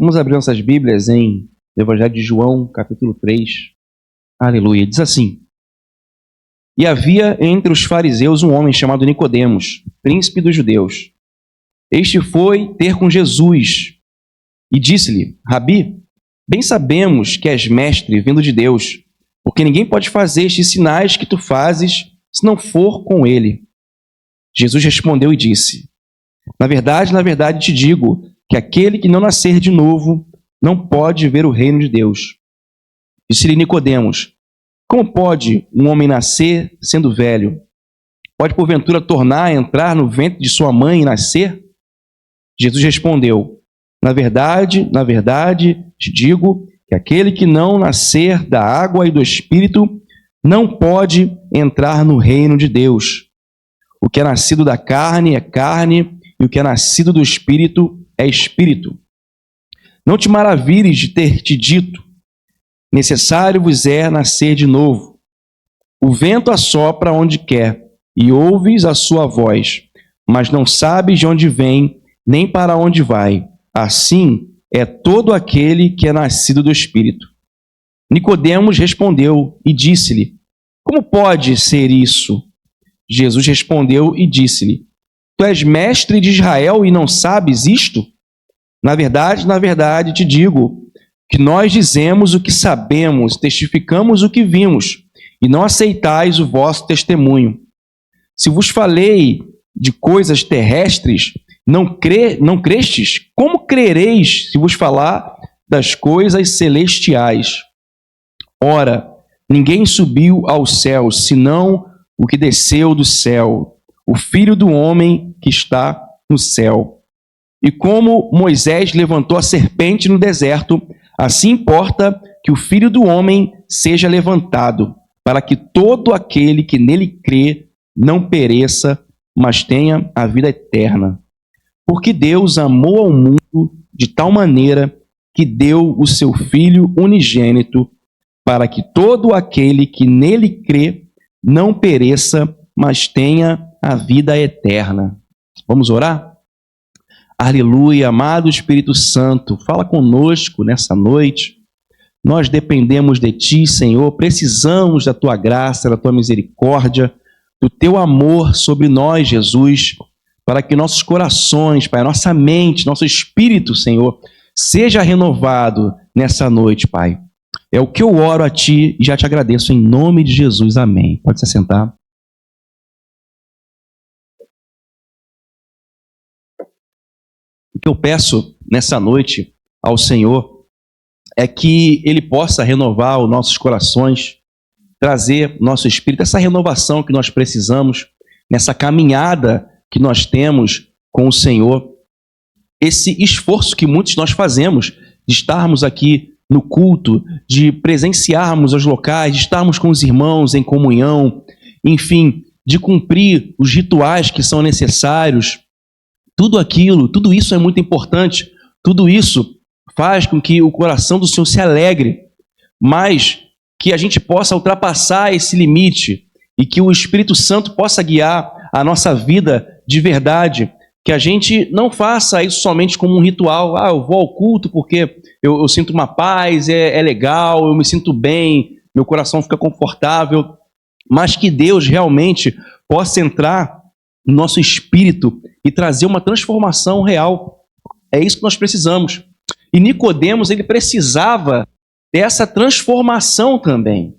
Vamos abrir nossas Bíblias em Evangelho de João, capítulo 3. Aleluia. Diz assim: E havia entre os fariseus um homem chamado Nicodemos, príncipe dos judeus. Este foi ter com Jesus e disse-lhe: Rabi, bem sabemos que és mestre vindo de Deus, porque ninguém pode fazer estes sinais que tu fazes se não for com ele. Jesus respondeu e disse: na verdade te digo que aquele que não nascer de novo não pode ver o reino de Deus. Disse-lhe Nicodemos: como pode um homem nascer sendo velho? Pode porventura tornar a entrar no ventre de sua mãe e nascer? Jesus respondeu: na verdade te digo que aquele que não nascer da água e do Espírito não pode entrar no reino de Deus. O que é nascido da carne é carne, e o que é nascido do Espírito é Espírito. Não te maravilhes de ter te dito: necessário vos é nascer de novo. O vento assopra onde quer, e ouves a sua voz, mas não sabes de onde vem, nem para onde vai. Assim é todo aquele que é nascido do Espírito. Nicodemos respondeu e disse-lhe: como pode ser isso? Jesus respondeu e disse-lhe: tu és mestre de Israel e não sabes isto? Na verdade te digo que nós dizemos o que sabemos, testificamos o que vimos, e não aceitais o vosso testemunho. Se vos falei de coisas terrestres, não crestes, como crereis se vos falar das coisas celestiais? Ora, ninguém subiu ao céu, senão o que desceu do céu, o Filho do homem que está no céu. E como Moisés levantou a serpente no deserto, assim importa que o Filho do homem seja levantado, para que todo aquele que nele crê não pereça, mas tenha a vida eterna. Porque Deus amou ao mundo de tal maneira que deu o seu Filho unigênito, para que todo aquele que nele crê não pereça, mas tenha a vida eterna. Vamos orar? Aleluia, amado Espírito Santo, fala conosco nessa noite. Nós dependemos de Ti, Senhor, precisamos da Tua graça, da Tua misericórdia, do Teu amor sobre nós, Jesus, para que nossos corações, Pai, nossa mente, nosso espírito, Senhor, seja renovado nessa noite, Pai. É o que eu oro a Ti e já te agradeço em nome de Jesus. Amém. Pode se assentar. O que eu peço nessa noite ao Senhor é que Ele possa renovar os nossos corações, trazer nosso espírito, essa renovação que nós precisamos, nessa caminhada que nós temos com o Senhor, esse esforço que muitos nós fazemos de estarmos aqui no culto, de presenciarmos os locais, de estarmos com os irmãos em comunhão, enfim, de cumprir os rituais que são necessários. Tudo isso é muito importante, tudo isso faz com que o coração do Senhor se alegre, mas que a gente possa ultrapassar esse limite e que o Espírito Santo possa guiar a nossa vida de verdade, que a gente não faça isso somente como um ritual. Eu vou ao culto porque eu sinto uma paz, é legal, eu me sinto bem, meu coração fica confortável, mas que Deus realmente possa entrar no nosso espírito e trazer uma transformação real. É isso que nós precisamos. E Nicodemos, ele precisava dessa transformação também.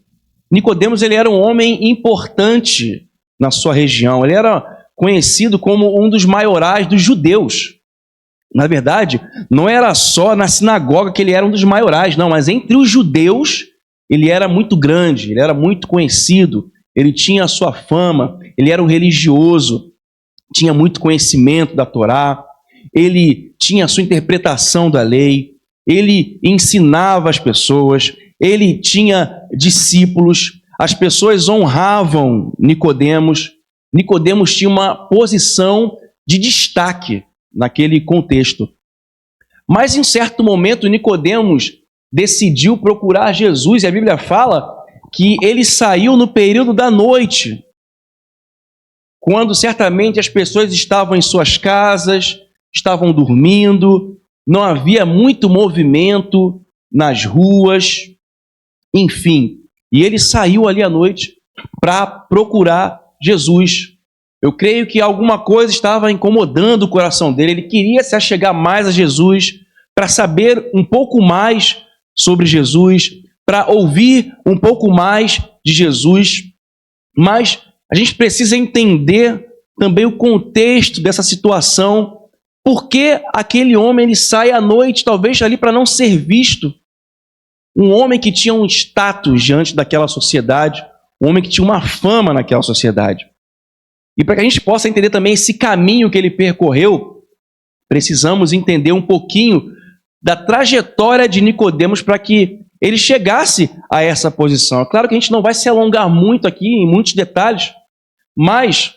Nicodemos, ele era um homem importante na sua região. Ele era conhecido como um dos maiorais dos judeus. Na verdade, não era só na sinagoga que ele era um dos maiorais, não, mas entre os judeus ele era muito grande, ele era muito conhecido, ele tinha a sua fama, ele era um religioso, tinha muito conhecimento da Torá, ele tinha a sua interpretação da lei, ele ensinava as pessoas, ele tinha discípulos, as pessoas honravam Nicodemos. Nicodemos tinha uma posição de destaque naquele contexto. Mas em certo momento Nicodemos decidiu procurar Jesus, e a Bíblia fala que ele saiu no período da noite, quando certamente as pessoas estavam em suas casas, estavam dormindo, não havia muito movimento nas ruas, enfim. E ele saiu ali à noite para procurar Jesus. Eu creio que alguma coisa estava incomodando o coração dele, ele queria se achegar mais a Jesus, para saber um pouco mais sobre Jesus, para ouvir um pouco mais de Jesus, mas a gente precisa entender também o contexto dessa situação, porque aquele homem ele sai à noite, talvez ali para não ser visto, um homem que tinha um status diante daquela sociedade, um homem que tinha uma fama naquela sociedade. E para que a gente possa entender também esse caminho que ele percorreu, precisamos entender um pouquinho da trajetória de Nicodemos para que ele chegasse a essa posição. É claro que a gente não vai se alongar muito aqui em muitos detalhes, mas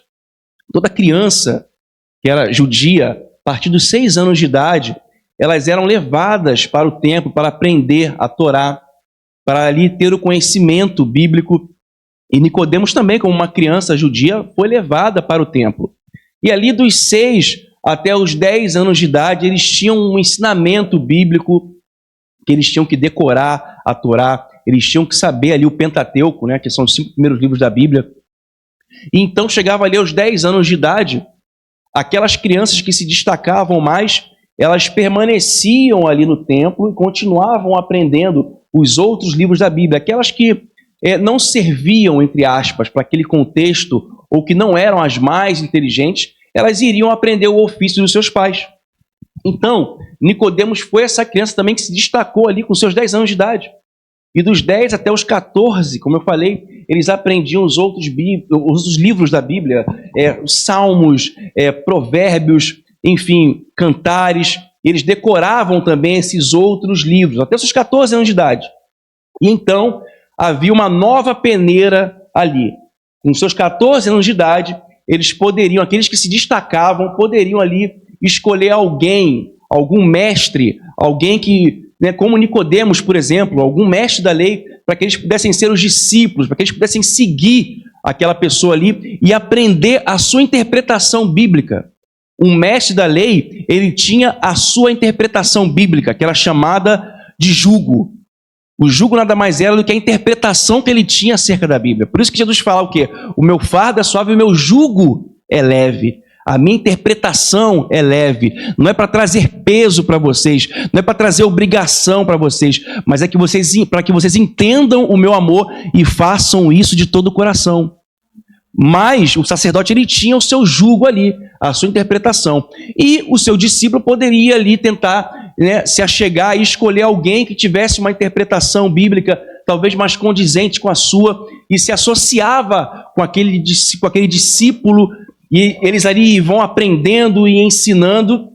toda criança que era judia, a partir dos 6 anos de idade, elas eram levadas para o templo para aprender a Torá, para ali ter o conhecimento bíblico. E Nicodemos também, como uma criança judia, foi levada para o templo. E ali dos 6 até os 10 anos de idade, eles tinham um ensinamento bíblico, que eles tinham que decorar a Torá, eles tinham que saber ali o Pentateuco, né, que são os 5 primeiros livros da Bíblia. E então chegava ali aos 10 anos de idade, aquelas crianças que se destacavam mais, elas permaneciam ali no templo e continuavam aprendendo os outros livros da Bíblia. Aquelas que não serviam, entre aspas, para aquele contexto, ou que não eram as mais inteligentes, elas iriam aprender o ofício dos seus pais. Então, Nicodemos foi essa criança também que se destacou ali com seus 10 anos de idade. E dos 10 até os 14, como eu falei, eles aprendiam os outros livros da Bíblia, os Salmos, Provérbios, enfim, Cantares. Eles decoravam também esses outros livros, até os seus 14 anos de idade. E então, havia uma nova peneira ali. Com seus 14 anos de idade, eles poderiam, aqueles que se destacavam, poderiam ali escolher alguém, algum mestre, alguém que, como Nicodemos, por exemplo, algum mestre da lei, para que eles pudessem ser os discípulos, para que eles pudessem seguir aquela pessoa ali e aprender a sua interpretação bíblica. Um mestre da lei, ele tinha a sua interpretação bíblica, que era chamada de jugo. O jugo nada mais era do que a interpretação que ele tinha acerca da Bíblia. Por isso que Jesus fala o quê? O meu fardo é suave e o meu jugo é leve. A minha interpretação é leve. Não é para trazer peso para vocês, não é para trazer obrigação para vocês, mas é que para que vocês entendam o meu amor e façam isso de todo o coração. Mas o sacerdote ele tinha o seu jugo ali, a sua interpretação. E o seu discípulo poderia ali tentar se achegar e escolher alguém que tivesse uma interpretação bíblica talvez mais condizente com a sua, e se associava com aquele discípulo, e eles ali vão aprendendo e ensinando,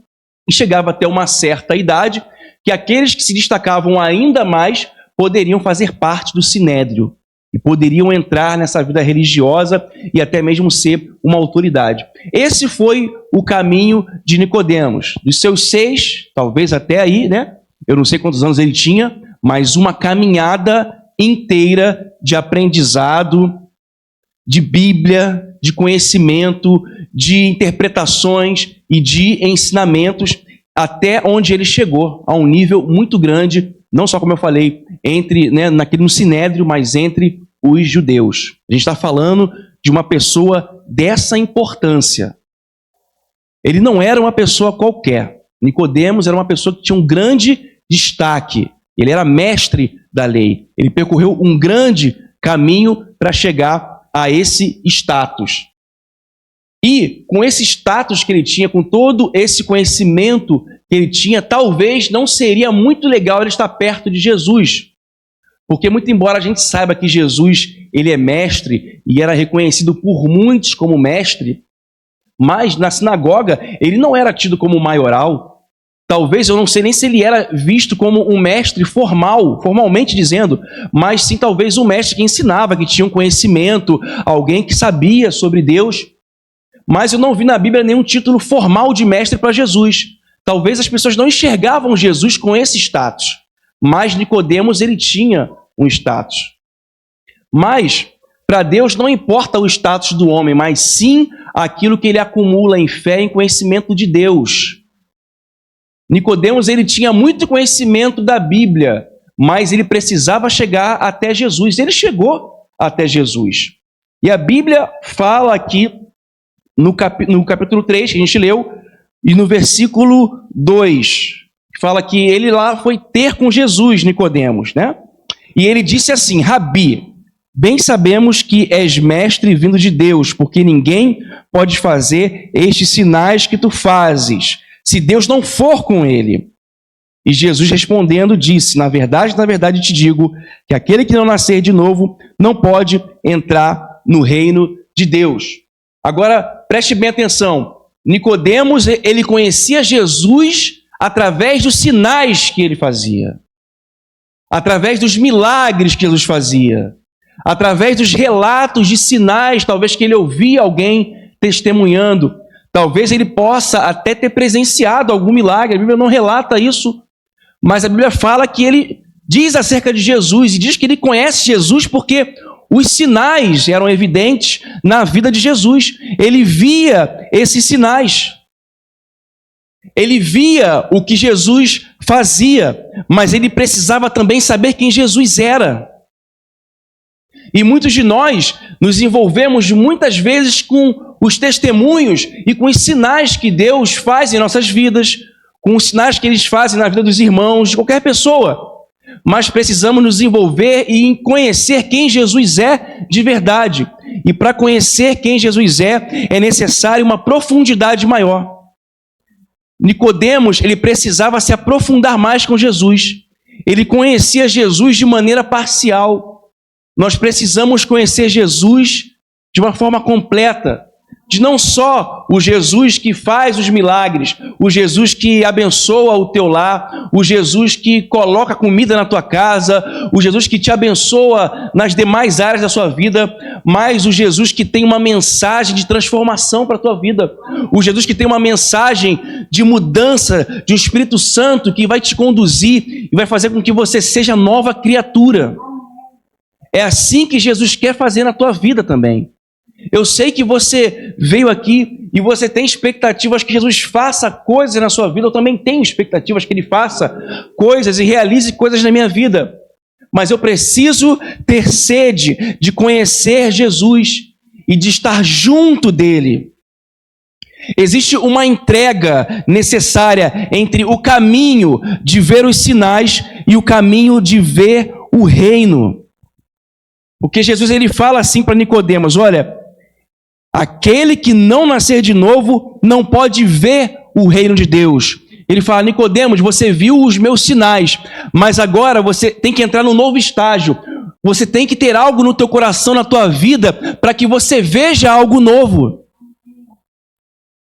e chegava até uma certa idade, que aqueles que se destacavam ainda mais poderiam fazer parte do sinédrio, e poderiam entrar nessa vida religiosa e até mesmo ser uma autoridade. Esse foi o caminho de Nicodemos. Dos seus 6, talvez até aí, eu não sei quantos anos ele tinha, mas uma caminhada inteira de aprendizado, de Bíblia, de conhecimento, de interpretações e de ensinamentos, até onde ele chegou, a um nível muito grande, não só, como eu falei, no sinédrio, mas entre os judeus. A gente está falando de uma pessoa dessa importância. Ele não era uma pessoa qualquer. Nicodemos era uma pessoa que tinha um grande destaque. Ele era mestre da lei. Ele percorreu um grande caminho para chegar a esse status. E com esse status que ele tinha, com todo esse conhecimento que ele tinha, talvez não seria muito legal ele estar perto de Jesus. Porque muito embora a gente saiba que Jesus ele é mestre e era reconhecido por muitos como mestre, mas na sinagoga ele não era tido como maioral. Talvez, eu não sei nem se ele era visto como um mestre formalmente dizendo, mas sim talvez um mestre que ensinava, que tinha um conhecimento, alguém que sabia sobre Deus. Mas eu não vi na Bíblia nenhum título formal de mestre para Jesus. Talvez as pessoas não enxergavam Jesus com esse status. Mas Nicodemos, ele tinha um status. Mas, para Deus, não importa o status do homem, mas sim aquilo que ele acumula em fé e em conhecimento de Deus. Nicodemos, ele tinha muito conhecimento da Bíblia, mas ele precisava chegar até Jesus. Ele chegou até Jesus. E a Bíblia fala aqui, no capítulo 3, que a gente leu, e no versículo 2, fala que ele lá foi ter com Jesus, Nicodemos, né? E ele disse assim: Rabi, bem sabemos que és mestre vindo de Deus, porque ninguém pode fazer estes sinais que tu fazes, se Deus não for com ele. E Jesus respondendo disse: na verdade te digo, que aquele que não nascer de novo não pode entrar no reino de Deus. Agora, preste bem atenção. Nicodemos, ele conhecia Jesus através dos sinais que ele fazia, através dos milagres que Jesus fazia, através dos relatos de sinais, talvez que ele ouvia alguém testemunhando. Talvez ele possa até ter presenciado algum milagre. A Bíblia não relata isso, mas a Bíblia fala que ele diz acerca de Jesus, e diz que ele conhece Jesus porque os sinais eram evidentes na vida de Jesus. Ele via esses sinais. Ele via o que Jesus fazia, mas ele precisava também saber quem Jesus era. E muitos de nós nos envolvemos muitas vezes com os testemunhos e com os sinais que Deus faz em nossas vidas, com os sinais que eles fazem na vida dos irmãos, de qualquer pessoa. Mas precisamos nos envolver e conhecer quem Jesus é de verdade. E para conhecer quem Jesus é necessário uma profundidade maior. Nicodemos, ele precisava se aprofundar mais com Jesus. Ele conhecia Jesus de maneira parcial. Nós precisamos conhecer Jesus de uma forma completa. De não só o Jesus que faz os milagres, o Jesus que abençoa o teu lar, o Jesus que coloca comida na tua casa, o Jesus que te abençoa nas demais áreas da sua vida, mas o Jesus que tem uma mensagem de transformação para a tua vida, o Jesus que tem uma mensagem de mudança, de um Espírito Santo que vai te conduzir e vai fazer com que você seja nova criatura. É assim que Jesus quer fazer na tua vida também. Eu sei que você veio aqui e você tem expectativas que Jesus faça coisas na sua vida. Eu também tenho expectativas que Ele faça coisas e realize coisas na minha vida. Mas eu preciso ter sede de conhecer Jesus e de estar junto dEle. Existe uma entrega necessária entre o caminho de ver os sinais e o caminho de ver o reino. Porque Jesus, ele fala assim para Nicodemos: olha, aquele que não nascer de novo não pode ver o reino de Deus. Ele fala: Nicodemos, você viu os meus sinais, mas agora você tem que entrar num novo estágio. Você tem que ter algo no teu coração, na tua vida, para que você veja algo novo.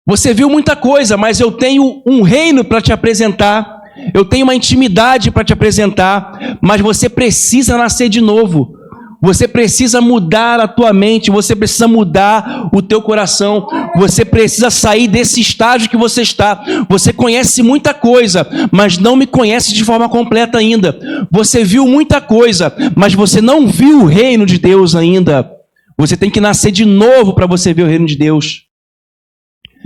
Você viu muita coisa, mas eu tenho um reino para te apresentar. Eu tenho uma intimidade para te apresentar, mas você precisa nascer de novo. Você precisa mudar a tua mente, você precisa mudar o teu coração, você precisa sair desse estágio que você está. Você conhece muita coisa, mas não me conhece de forma completa ainda. Você viu muita coisa, mas você não viu o reino de Deus ainda. Você tem que nascer de novo para você ver o reino de Deus.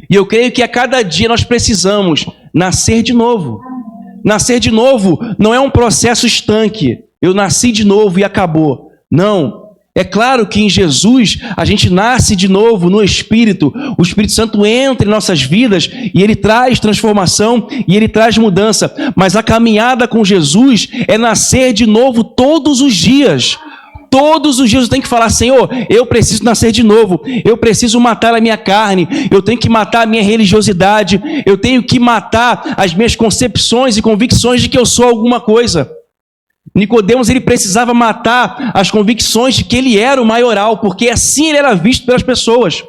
E eu creio que a cada dia nós precisamos nascer de novo. Nascer de novo não é um processo estanque. Eu nasci de novo e acabou. Não, é claro que em Jesus a gente nasce de novo no Espírito, o Espírito Santo entra em nossas vidas e ele traz transformação e ele traz mudança, mas a caminhada com Jesus é nascer de novo todos os dias. Todos os dias eu tenho que falar: Senhor, eu preciso nascer de novo, eu preciso matar a minha carne, eu tenho que matar a minha religiosidade, eu tenho que matar as minhas concepções e convicções de que eu sou alguma coisa. Nicodemos, ele precisava matar as convicções de que ele era o maioral, porque assim ele era visto pelas pessoas.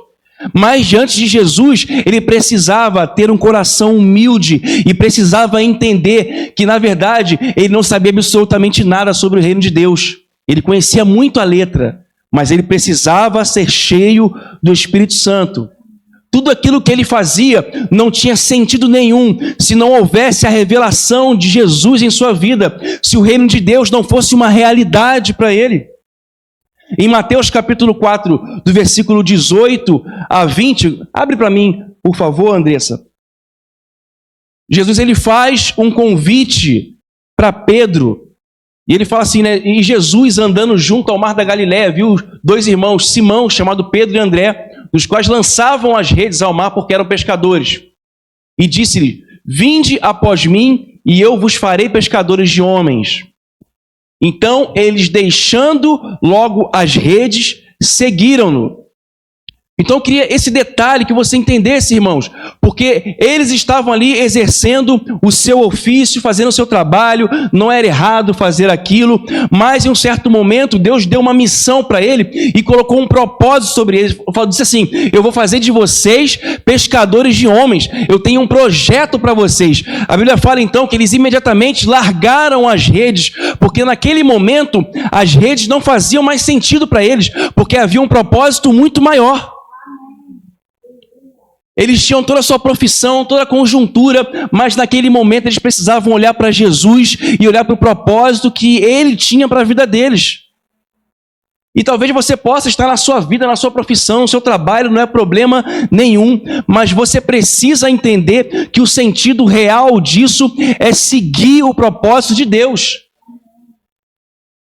Mas diante de Jesus, ele precisava ter um coração humilde e precisava entender que, na verdade, ele não sabia absolutamente nada sobre o reino de Deus. Ele conhecia muito a letra, mas ele precisava ser cheio do Espírito Santo. Tudo aquilo que ele fazia não tinha sentido nenhum se não houvesse a revelação de Jesus em sua vida, se o reino de Deus não fosse uma realidade para ele. Em Mateus capítulo 4, do versículo 18 a 20, abre para mim, por favor, Andressa. Jesus ele faz um convite para Pedro. E ele fala assim, né? E Jesus andando junto ao mar da Galileia, viu dois irmãos, Simão, chamado Pedro e André, os quais lançavam as redes ao mar porque eram pescadores. E disse-lhe: vinde após mim, e eu vos farei pescadores de homens. Então eles, deixando logo as redes, seguiram-no. Então eu queria esse detalhe que você entendesse, irmãos, porque eles estavam ali exercendo o seu ofício, fazendo o seu trabalho, não era errado fazer aquilo, mas em um certo momento Deus deu uma missão para ele e colocou um propósito sobre eles. Disse assim: eu vou fazer de vocês pescadores de homens, eu tenho um projeto para vocês. A Bíblia fala então que eles imediatamente largaram as redes, porque naquele momento as redes não faziam mais sentido para eles, porque havia um propósito muito maior. Eles tinham toda a sua profissão, toda a conjuntura, mas naquele momento eles precisavam olhar para Jesus e olhar para o propósito que Ele tinha para a vida deles. E talvez você possa estar na sua vida, na sua profissão, no seu trabalho, não é problema nenhum, mas você precisa entender que o sentido real disso é seguir o propósito de Deus.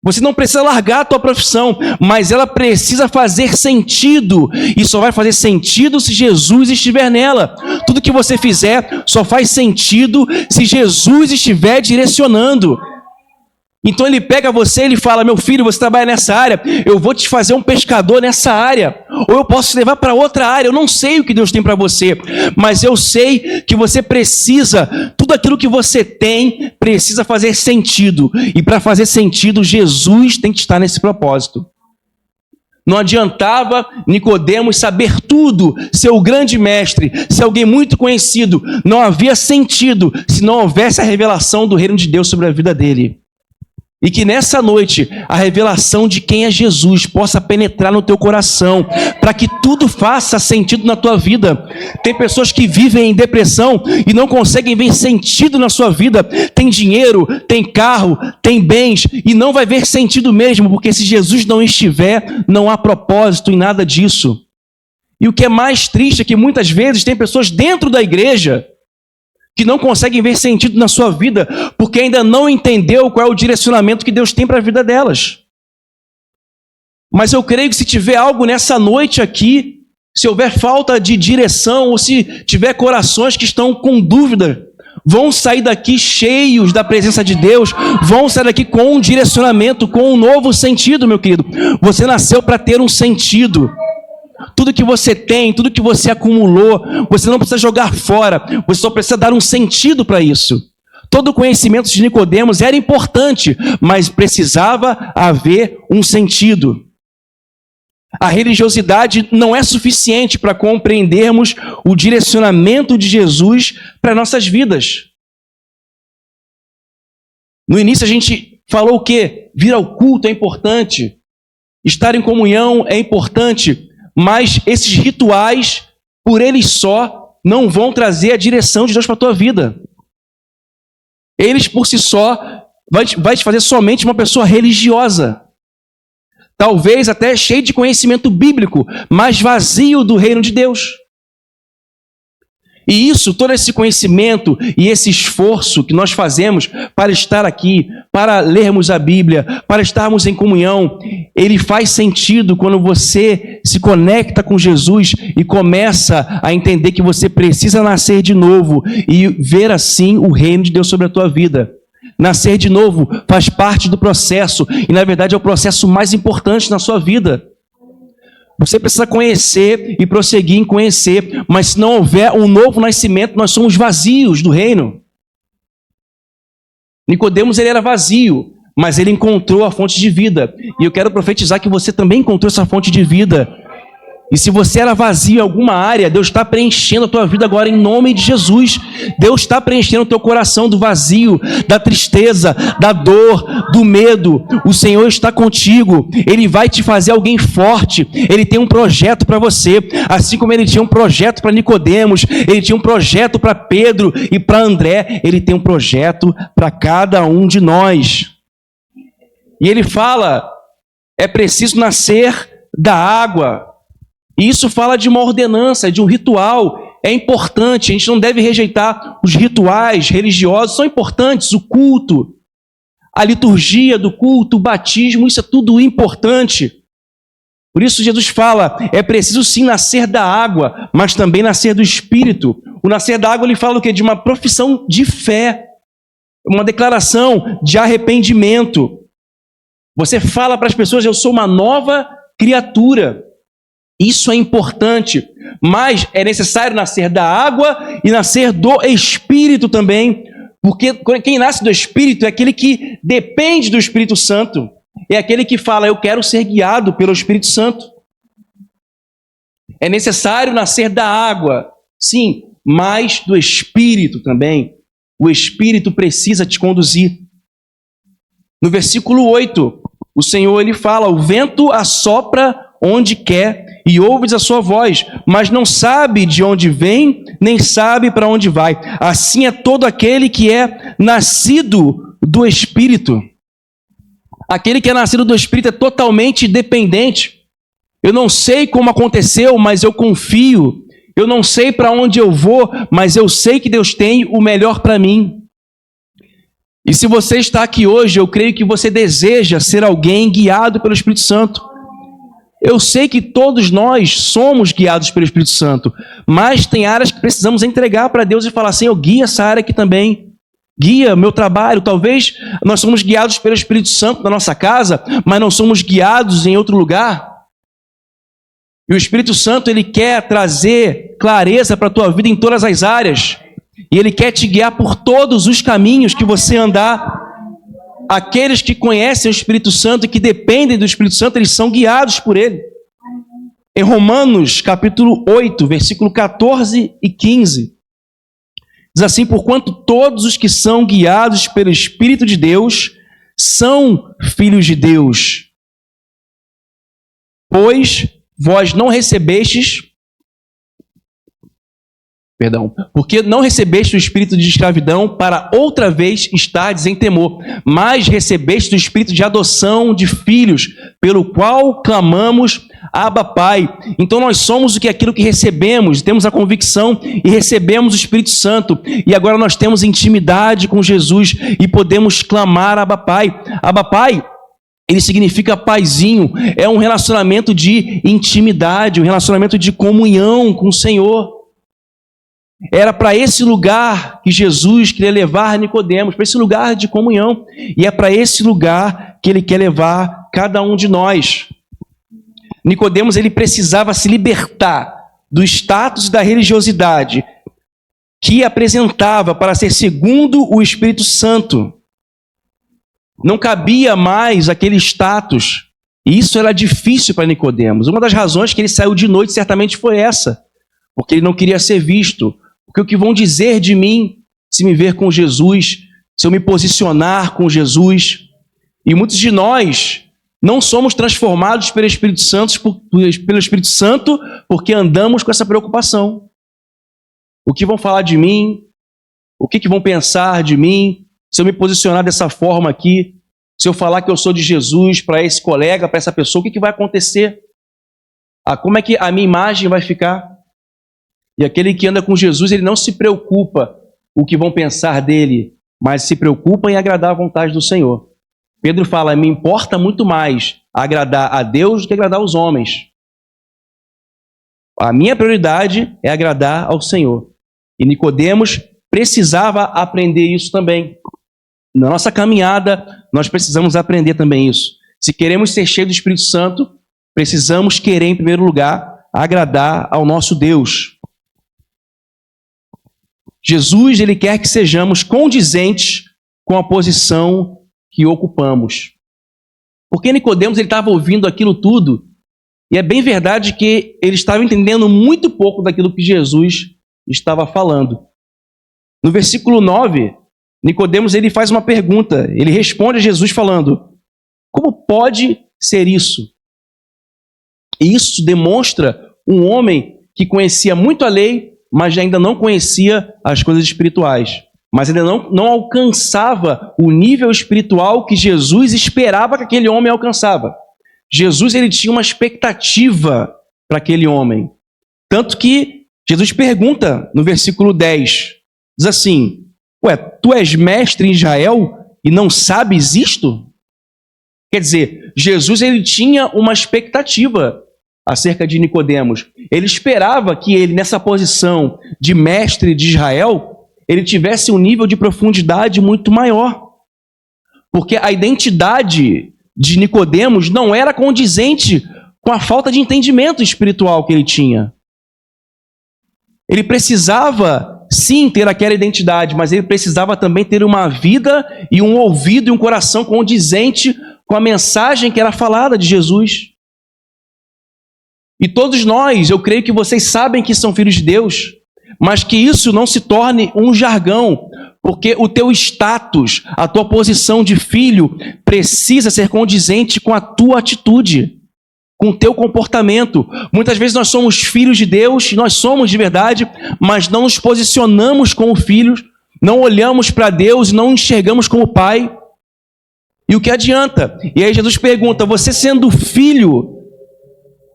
Você não precisa largar a tua profissão, mas ela precisa fazer sentido. E só vai fazer sentido se Jesus estiver nela. Tudo que você fizer só faz sentido se Jesus estiver direcionando. Então ele pega você e ele fala: meu filho, você trabalha nessa área, eu vou te fazer um pescador nessa área. Ou eu posso te levar para outra área. Eu não sei o que Deus tem para você, mas eu sei que você precisa, tudo aquilo que você tem precisa fazer sentido. E para fazer sentido, Jesus tem que estar nesse propósito. Não adiantava Nicodemos saber tudo, ser o grande mestre, ser alguém muito conhecido. Não havia sentido se não houvesse a revelação do reino de Deus sobre a vida dele. E que nessa noite a revelação de quem é Jesus possa penetrar no teu coração, para que tudo faça sentido na tua vida. Tem pessoas que vivem em depressão e não conseguem ver sentido na sua vida. Tem dinheiro, tem carro, tem bens e não vai ver sentido mesmo, porque se Jesus não estiver, não há propósito em nada disso. E o que é mais triste é que muitas vezes tem pessoas dentro da igreja que não conseguem ver sentido na sua vida, porque ainda não entendeu qual é o direcionamento que Deus tem para a vida delas. Mas eu creio que se tiver algo nessa noite aqui, se houver falta de direção, ou se tiver corações que estão com dúvida, vão sair daqui cheios da presença de Deus, vão sair daqui com um direcionamento, com um novo sentido, meu querido. Você nasceu para ter um sentido. Tudo que você tem, tudo que você acumulou, você não precisa jogar fora, você só precisa dar um sentido para isso. Todo o conhecimento de Nicodemos era importante, mas precisava haver um sentido. A religiosidade não é suficiente para compreendermos o direcionamento de Jesus para nossas vidas. No início a gente falou o quê? Vir ao culto é importante, estar em comunhão é importante, mas esses rituais, por eles só, não vão trazer a direção de Deus para a tua vida. Eles, por si só, vai te fazer somente uma pessoa religiosa. Talvez até cheio de conhecimento bíblico, mas vazio do reino de Deus. E isso, todo esse conhecimento e esse esforço que nós fazemos para estar aqui, para lermos a Bíblia, para estarmos em comunhão, ele faz sentido quando você se conecta com Jesus e começa a entender que você precisa nascer de novo e ver assim o reino de Deus sobre a tua vida. Nascer de novo faz parte do processo e, na verdade, é o processo mais importante na sua vida. Você precisa conhecer e prosseguir em conhecer, mas se não houver um novo nascimento, nós somos vazios do reino. Nicodemos, ele era vazio, mas ele encontrou a fonte de vida. E eu quero profetizar que você também encontrou essa fonte de vida. E se você era vazio em alguma área, Deus está preenchendo a tua vida agora em nome de Jesus. Deus está preenchendo o teu coração do vazio, da tristeza, da dor, do medo. O Senhor está contigo. Ele vai te fazer alguém forte. Ele tem um projeto para você. Assim como ele tinha um projeto para Nicodemos, ele tinha um projeto para Pedro e para André. Ele tem um projeto para cada um de nós. E ele fala, é preciso nascer da água. E isso fala de uma ordenança, de um ritual. é importante, a gente não deve rejeitar os rituais religiosos, são importantes, o culto, a liturgia do culto, o batismo, isso é tudo importante. Por isso Jesus fala, é preciso sim nascer da água, mas também nascer do Espírito. O nascer da água, ele fala o quê? De uma profissão de fé, uma declaração de arrependimento. Você fala para as pessoas, eu sou uma nova criatura. Isso é importante, mas é necessário nascer da água e nascer do Espírito também, porque quem nasce do Espírito é aquele que depende do Espírito Santo, é aquele que fala, eu quero ser guiado pelo Espírito Santo. É necessário nascer da água, sim, mas do Espírito também. O Espírito precisa te conduzir. No versículo 8, o Senhor ele fala, o vento assopra onde quer e ouves a sua voz, mas não sabe de onde vem, nem sabe para onde vai. Assim é todo aquele que é nascido do Espírito. Aquele que é nascido do Espírito é totalmente dependente. Eu não sei como aconteceu, mas eu confio. Eu não sei para onde eu vou, mas eu sei que Deus tem o melhor para mim. E se você está aqui hoje, eu creio que você deseja ser alguém guiado pelo Espírito Santo. Eu sei que todos nós somos guiados pelo Espírito Santo, mas tem áreas que precisamos entregar para Deus e falar assim, eu guio essa área aqui também. Guia meu trabalho. Talvez nós somos guiados pelo Espírito Santo na nossa casa, mas não somos guiados em outro lugar. E o Espírito Santo, ele quer trazer clareza para a tua vida em todas as áreas. E ele quer te guiar por todos os caminhos que você andar. Aqueles que conhecem o Espírito Santo e que dependem do Espírito Santo, eles são guiados por ele. Em Romanos, capítulo 8, versículo 14 e 15, diz assim, porquanto todos os que são guiados pelo Espírito de Deus são filhos de Deus. Pois vós não recebestes, porque não recebeste o espírito de escravidão para outra vez estardes em temor, mas recebeste o espírito de adoção de filhos, pelo qual clamamos, Abba, Pai. Então nós somos aquilo que recebemos, temos a convicção e recebemos o Espírito Santo, e agora nós temos intimidade com Jesus e podemos clamar, Abba, Pai. Abba, Pai, ele significa paizinho, é um relacionamento de intimidade, um relacionamento de comunhão com o Senhor. Era para esse lugar que Jesus queria levar Nicodemos, para esse lugar de comunhão. E é para esse lugar que ele quer levar cada um de nós. Nicodemos, ele precisava se libertar do status da religiosidade que apresentava para ser segundo o Espírito Santo. Não cabia mais aquele status. E isso era difícil para Nicodemos. Uma das razões que ele saiu de noite certamente foi essa. Porque ele não queria ser visto. Porque o que vão dizer de mim se me ver com Jesus, se eu me posicionar com Jesus? E muitos de nós não somos transformados pelo Espírito Santo porque andamos com essa preocupação. O que vão falar de mim? O que vão pensar de mim? Se eu me posicionar dessa forma aqui, se eu falar que eu sou de Jesus para esse colega, para essa pessoa, o que vai acontecer? Como é que a minha imagem vai ficar? E aquele que anda com Jesus, ele não se preocupa o que vão pensar dele, mas se preocupa em agradar a vontade do Senhor. Pedro fala, me importa muito mais agradar a Deus do que agradar aos homens. A minha prioridade é agradar ao Senhor. E Nicodemos precisava aprender isso também. Na nossa caminhada, nós precisamos aprender também isso. Se queremos ser cheios do Espírito Santo, precisamos querer, em primeiro lugar, agradar ao nosso Deus. Jesus, ele quer que sejamos condizentes com a posição que ocupamos. Porque Nicodemos, ele estava ouvindo aquilo tudo, e é bem verdade que ele estava entendendo muito pouco daquilo que Jesus estava falando. No versículo 9, Nicodemos, ele faz uma pergunta, ele responde a Jesus falando, como pode ser isso? E isso demonstra um homem que conhecia muito a lei, mas ainda não conhecia as coisas espirituais. Mas ainda não alcançava o nível espiritual que Jesus esperava que aquele homem alcançava. Jesus, ele tinha uma expectativa para aquele homem. Tanto que Jesus pergunta no versículo 10, diz assim: ué, tu és mestre em Israel e não sabes isto? Quer dizer, Jesus ele tinha uma expectativa acerca de Nicodemos. Ele esperava que ele, nessa posição de mestre de Israel, ele tivesse um nível de profundidade muito maior. Porque a identidade de Nicodemos não era condizente com a falta de entendimento espiritual que ele tinha. Ele precisava, sim, ter aquela identidade, mas ele precisava também ter uma vida e um ouvido e um coração condizente com a mensagem que era falada de Jesus. E todos nós, eu creio que vocês sabem que são filhos de Deus, mas que isso não se torne um jargão, porque o teu status, a tua posição de filho, precisa ser condizente com a tua atitude, com o teu comportamento. Muitas vezes nós somos filhos de Deus, nós somos de verdade, mas não nos posicionamos como filhos, não olhamos para Deus e não enxergamos como pai. E o que adianta? E aí Jesus pergunta: você sendo filho,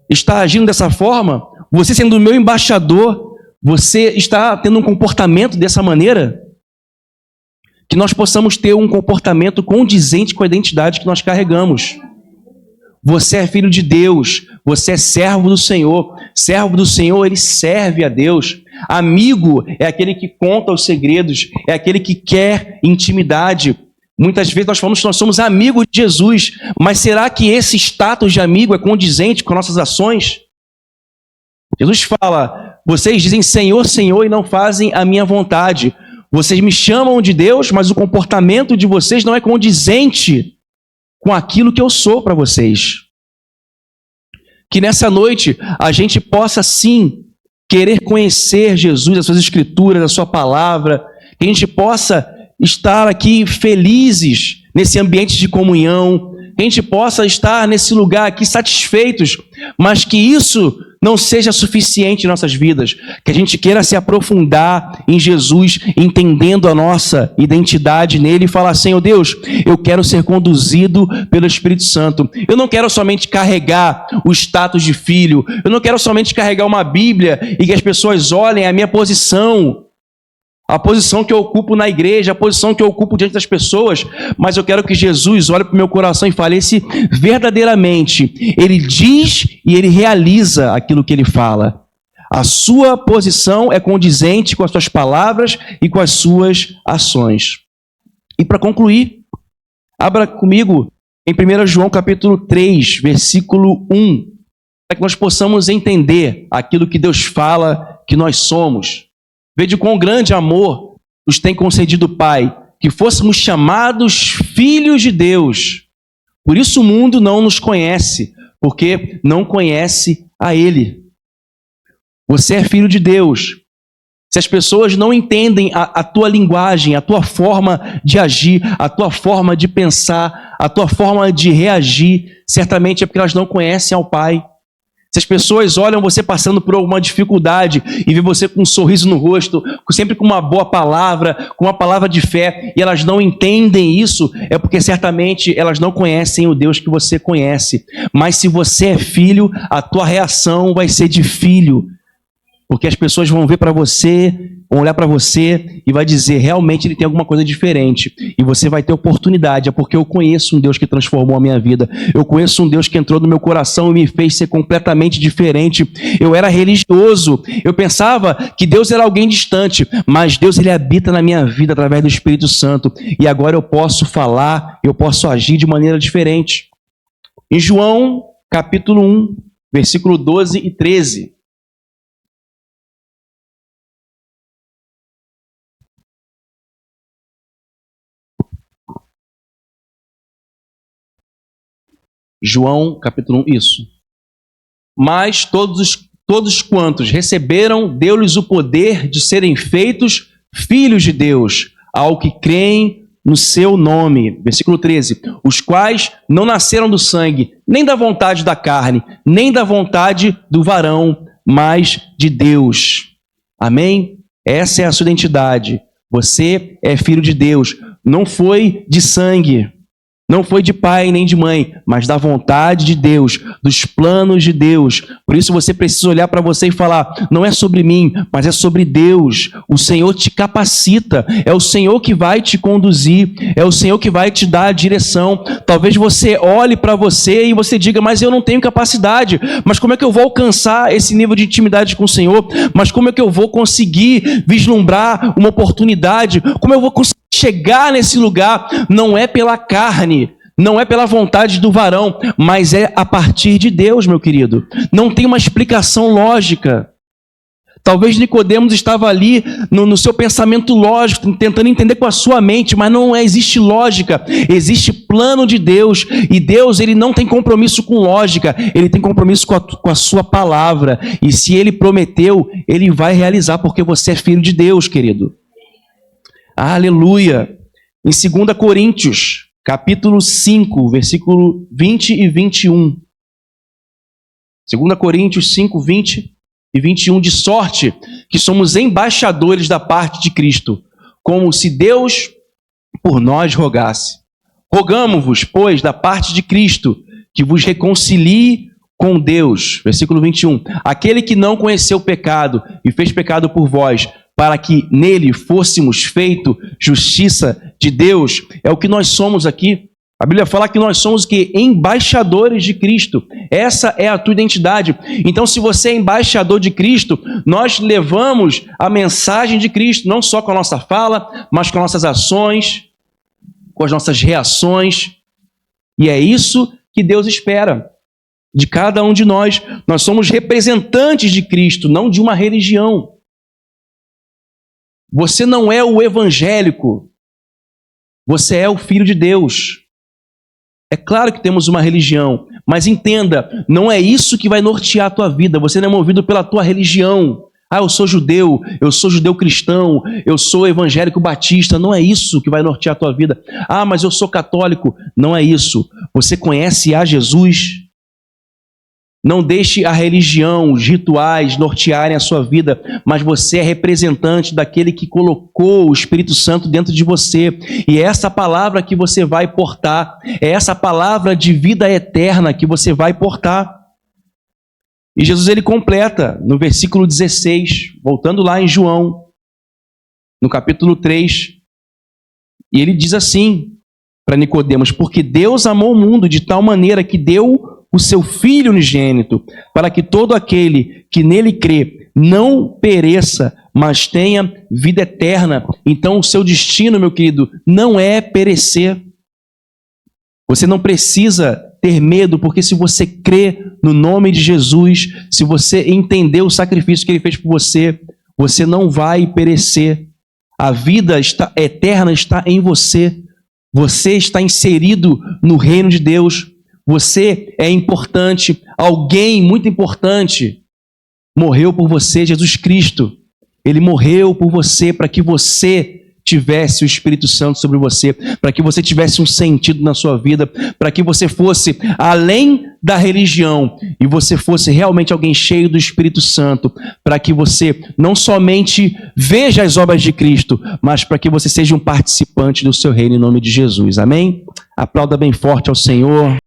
está agindo dessa forma? Você sendo meu embaixador, você está tendo um comportamento dessa maneira? Que nós possamos ter um comportamento condizente com a identidade que nós carregamos. Você é filho de Deus, você é servo do Senhor. Servo do Senhor, ele serve a Deus. Amigo é aquele que conta os segredos, é aquele que quer intimidade. Muitas vezes nós falamos que nós somos amigos de Jesus, mas será que esse status de amigo é condizente com nossas ações? Jesus fala: vocês dizem Senhor, Senhor e não fazem a minha vontade. Vocês me chamam de Deus, mas o comportamento de vocês não é condizente com aquilo que eu sou para vocês. Que nessa noite a gente possa sim querer conhecer Jesus, as suas escrituras, a sua palavra, que a gente possa estar aqui felizes nesse ambiente de comunhão, que a gente possa estar nesse lugar aqui satisfeitos, mas que isso não seja suficiente em nossas vidas, que a gente queira se aprofundar em Jesus, entendendo a nossa identidade nele e falar: Senhor Deus, eu quero ser conduzido pelo Espírito Santo. Eu não quero somente carregar o status de filho, eu não quero somente carregar uma Bíblia e que as pessoas olhem a minha posição, a posição que eu ocupo na igreja, a posição que eu ocupo diante das pessoas, mas eu quero que Jesus olhe para o meu coração e fale: se verdadeiramente ele diz e ele realiza aquilo que ele fala. A sua posição é condizente com as suas palavras e com as suas ações. E para concluir, abra comigo em 1 João capítulo 3, versículo 1, para que nós possamos entender aquilo que Deus fala que nós somos. Vede quão grande amor nos tem concedido o Pai, que fôssemos chamados filhos de Deus. Por isso o mundo não nos conhece, porque não conhece a Ele. Você é filho de Deus. Se as pessoas não entendem a tua linguagem, a tua forma de agir, a tua forma de pensar, a tua forma de reagir, certamente é porque elas não conhecem ao Pai. Se as pessoas olham você passando por alguma dificuldade e vê você com um sorriso no rosto, sempre com uma boa palavra, com uma palavra de fé, e elas não entendem isso, é porque certamente elas não conhecem o Deus que você conhece. Mas se você é filho, a tua reação vai ser de filho. Porque as pessoas vão ver para você, vão olhar para você e vai dizer: realmente ele tem alguma coisa diferente. E você vai ter oportunidade, é porque eu conheço um Deus que transformou a minha vida. Eu conheço um Deus que entrou no meu coração e me fez ser completamente diferente. Eu era religioso, eu pensava que Deus era alguém distante, mas Deus ele habita na minha vida através do Espírito Santo. E agora eu posso falar, eu posso agir de maneira diferente. Em João capítulo 1, versículo 12 e 13. João, capítulo 1, isso. Mas todos quantos receberam, deu-lhes o poder de serem feitos filhos de Deus, ao que creem no seu nome. Versículo 13. Os quais não nasceram do sangue, nem da vontade da carne, nem da vontade do varão, mas de Deus. Amém? Essa é a sua identidade. Você é filho de Deus. Não foi de sangue. Não foi de pai nem de mãe, mas da vontade de Deus, dos planos de Deus. Por isso você precisa olhar para você e falar, não é sobre mim, mas é sobre Deus. O Senhor te capacita, é o Senhor que vai te conduzir, é o Senhor que vai te dar a direção. Talvez você olhe para você e você diga, mas eu não tenho capacidade, mas como é que eu vou alcançar esse nível de intimidade com o Senhor? Mas como é que eu vou conseguir vislumbrar uma oportunidade? Como eu vou conseguir chegar nesse lugar? Não é pela carne, não é pela vontade do varão, mas é a partir de Deus, meu querido. Não tem uma explicação lógica. Talvez Nicodemos estava ali no seu pensamento lógico, tentando entender com a sua mente, mas não existe lógica, existe plano de Deus, e Deus ele não tem compromisso com lógica, ele tem compromisso com a sua palavra, e se ele prometeu, ele vai realizar, porque você é filho de Deus, querido. Aleluia! Em 2 Coríntios, capítulo 5, versículo 20 e 21. 2 Coríntios 5, 20 e 21. De sorte que somos embaixadores da parte de Cristo, como se Deus por nós rogasse. Rogamo-vos, pois, da parte de Cristo, que vos reconcilie com Deus. Versículo 21. Aquele que não conheceu o pecado e fez pecado por vós, para que nele fôssemos feito justiça de Deus. É o que nós somos aqui. A Bíblia fala que nós somos o quê? Embaixadores de Cristo. Essa é a tua identidade. Então, se você é embaixador de Cristo, nós levamos a mensagem de Cristo, não só com a nossa fala, mas com nossas ações, com as nossas reações. E é isso que Deus espera de cada um de nós. Nós somos representantes de Cristo, não de uma religião. Você não é o evangélico, você é o filho de Deus. É claro que temos uma religião, mas entenda, não é isso que vai nortear a tua vida. Você não é movido pela tua religião. Ah, eu sou judeu cristão, eu sou evangélico batista. Não é isso que vai nortear a tua vida. Ah, mas eu sou católico. Não é isso. Você conhece a Jesus? Não deixe a religião, os rituais nortearem a sua vida, mas você é representante daquele que colocou o Espírito Santo dentro de você. E é essa palavra que você vai portar, é essa palavra de vida eterna que você vai portar. E Jesus ele completa no versículo 16, voltando lá em João, no capítulo 3, e ele diz assim para Nicodemos, porque Deus amou o mundo de tal maneira que deu o seu Filho unigênito, para que todo aquele que nele crê não pereça, mas tenha vida eterna. Então o seu destino, meu querido, não é perecer. Você não precisa ter medo, porque se você crê no nome de Jesus, se você entender o sacrifício que ele fez por você, você não vai perecer. A vida eterna está em você. Você está inserido no reino de Deus. Você é importante, alguém muito importante morreu por você, Jesus Cristo. Ele morreu por você para que você tivesse o Espírito Santo sobre você, para que você tivesse um sentido na sua vida, para que você fosse além da religião e você fosse realmente alguém cheio do Espírito Santo, para que você não somente veja as obras de Cristo, mas para que você seja um participante do seu reino em nome de Jesus. Amém? Aplauda bem forte ao Senhor.